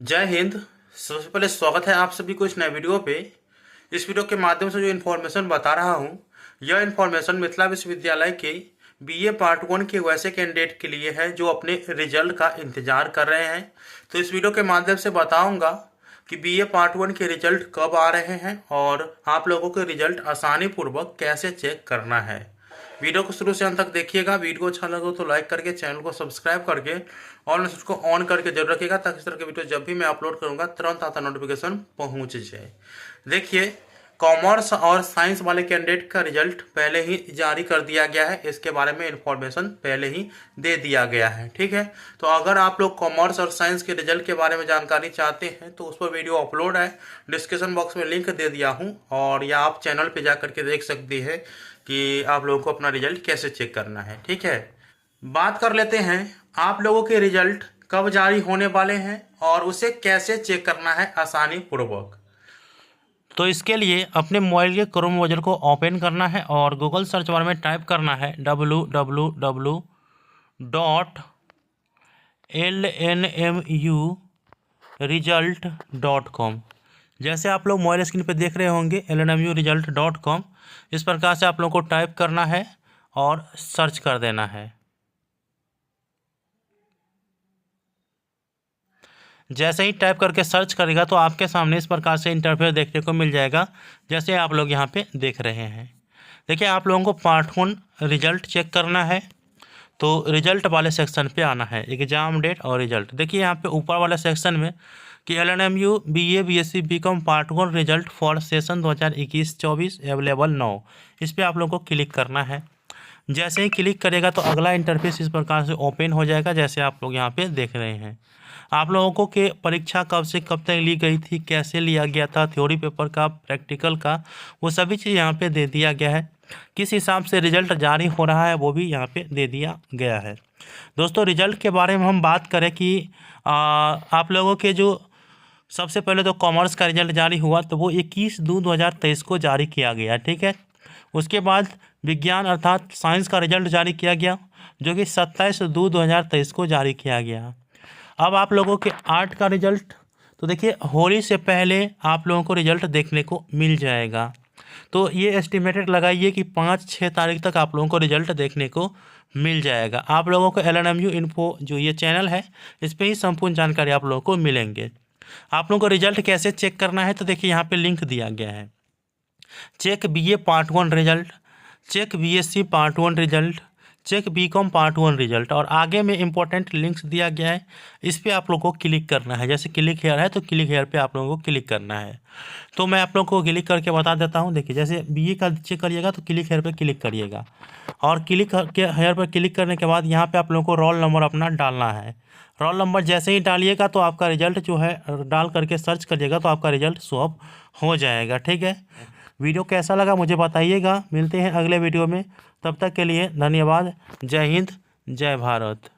जय हिंद। सबसे पहले स्वागत है आप सभी को इस नए वीडियो पे। इस वीडियो के माध्यम से जो इन्फॉर्मेशन बता रहा हूँ, यह इन्फॉर्मेशन मिथिला विश्वविद्यालय के बीए पार्ट 1 के वैसे कैंडिडेट के लिए है जो अपने रिजल्ट का इंतजार कर रहे हैं। तो इस वीडियो के माध्यम से बताऊंगा कि बीए पार्ट 1 के रिजल्ट कब आ रहे हैं और आप लोगों के रिजल्ट आसानी पूर्वक कैसे चेक करना है। वीडियो को शुरू से अंत तक देखिएगा। वीडियो अच्छा लगे तो लाइक करके चैनल को सब्सक्राइब करके और उसको ऑन करके जरूर रखिएगा ताकि इस तरह के वीडियो जब भी मैं अपलोड करूंगा तुरंत आता नोटिफिकेशन पहुंच जाए। देखिए, कॉमर्स और साइंस वाले कैंडिडेट का रिजल्ट पहले ही जारी कर दिया गया है। इसके बारे में इंफॉर्मेशन पहले ही दे दिया गया है, ठीक है। तो अगर आप लोग कॉमर्स और साइंस के रिजल्ट के बारे में जानकारी चाहते हैं तो उस पर वीडियो अपलोड है, डिस्क्रिप्शन बॉक्स में लिंक दे दिया हूँ, और या आप चैनल पे जा करके देख सकते हैं कि आप लोगों को अपना रिजल्ट कैसे चेक करना है, ठीक है। बात कर लेते हैं आप लोगों के रिजल्ट कब जारी होने वाले हैं और उसे कैसे चेक करना है आसानी पूर्वक। तो इसके लिए अपने मोबाइल के क्रोम ब्राउज़र को ओपन करना है और गूगल सर्च बार में टाइप करना है www.lnmuresult.com। जैसे आप लोग मोबाइल स्क्रीन पे देख रहे होंगे lnmuresult.com, इस प्रकार से आप लोगों को टाइप करना है और सर्च कर देना है। जैसे ही टाइप करके सर्च करेगा तो आपके सामने इस प्रकार से इंटरफेस देखने को मिल जाएगा, जैसे आप लोग यहाँ पे देख रहे हैं। देखिए, आप लोगों को पार्ट 1 रिजल्ट चेक करना है तो रिजल्ट वाले सेक्शन पे आना है, एग्जाम डेट और रिजल्ट। देखिए यहाँ पे ऊपर वाले सेक्शन में कि LNMU BA BSc BCom part 1 result for session 2021-24 available now, इस पर आप लोगों को क्लिक करना है। जैसे ही क्लिक करेगा तो अगला इंटरफेस इस प्रकार से ओपन हो जाएगा, जैसे आप लोग यहाँ पे देख रहे हैं। आप लोगों को के परीक्षा कब से कब तक ली गई थी, कैसे लिया गया था, थ्योरी पेपर का, प्रैक्टिकल का, वो सभी चीज़ यहाँ पे दे दिया गया है। किस हिसाब से रिजल्ट जारी हो रहा है वो भी यहाँ पे दे दिया गया है। दोस्तों, रिजल्ट के बारे में हम बात करें कि आप लोगों के जो सबसे पहले तो कॉमर्स का रिजल्ट जारी हुआ तो वो 21/2/2023 को जारी किया गया, ठीक है। उसके बाद विज्ञान अर्थात साइंस का रिजल्ट जारी किया गया जो कि 27/2/2023 को जारी किया गया। अब आप लोगों के आर्ट का रिजल्ट, तो देखिए होली से पहले आप लोगों को रिजल्ट देखने को मिल जाएगा। तो ये एस्टिमेटेड लगाइए कि 5-6 तारीख तक आप लोगों को रिजल्ट देखने को मिल जाएगा। आप लोगों को LNMU इन्फो जो ये चैनल है, इस पर ही संपूर्ण जानकारी आप लोगों को मिलेंगे। आप लोगों को रिजल्ट कैसे चेक करना है तो देखिए यहाँ पे लिंक दिया गया है, check BA part 1 result, check BSc part 1 result, check BCom part 1 result, और आगे में इंपॉर्टेंट लिंक्स दिया गया है, इस पर आप लोगों को क्लिक करना है। जैसे क्लिक हेयर है तो क्लिक हेयर पे आप लोगों को क्लिक करना है। तो मैं आप लोगों को क्लिक करके बता देता हूँ। देखिए, जैसे BA का चेक करिएगा तो क्लिक हेयर पे क्लिक करिएगा, और क्लिक हेयर पर क्लिक करने के बाद यहाँ पे आप लोगों को रोल नंबर अपना डालना है। रोल नंबर जैसे ही डालिएगा तो आपका रिजल्ट जो है डाल करके सर्च करिएगा तो आपका रिजल्ट शो अप हो जाएगा, ठीक है। वीडियो कैसा लगा मुझे बताइएगा। मिलते हैं अगले वीडियो में, तब तक के लिए धन्यवाद। जय हिंद, जय भारत।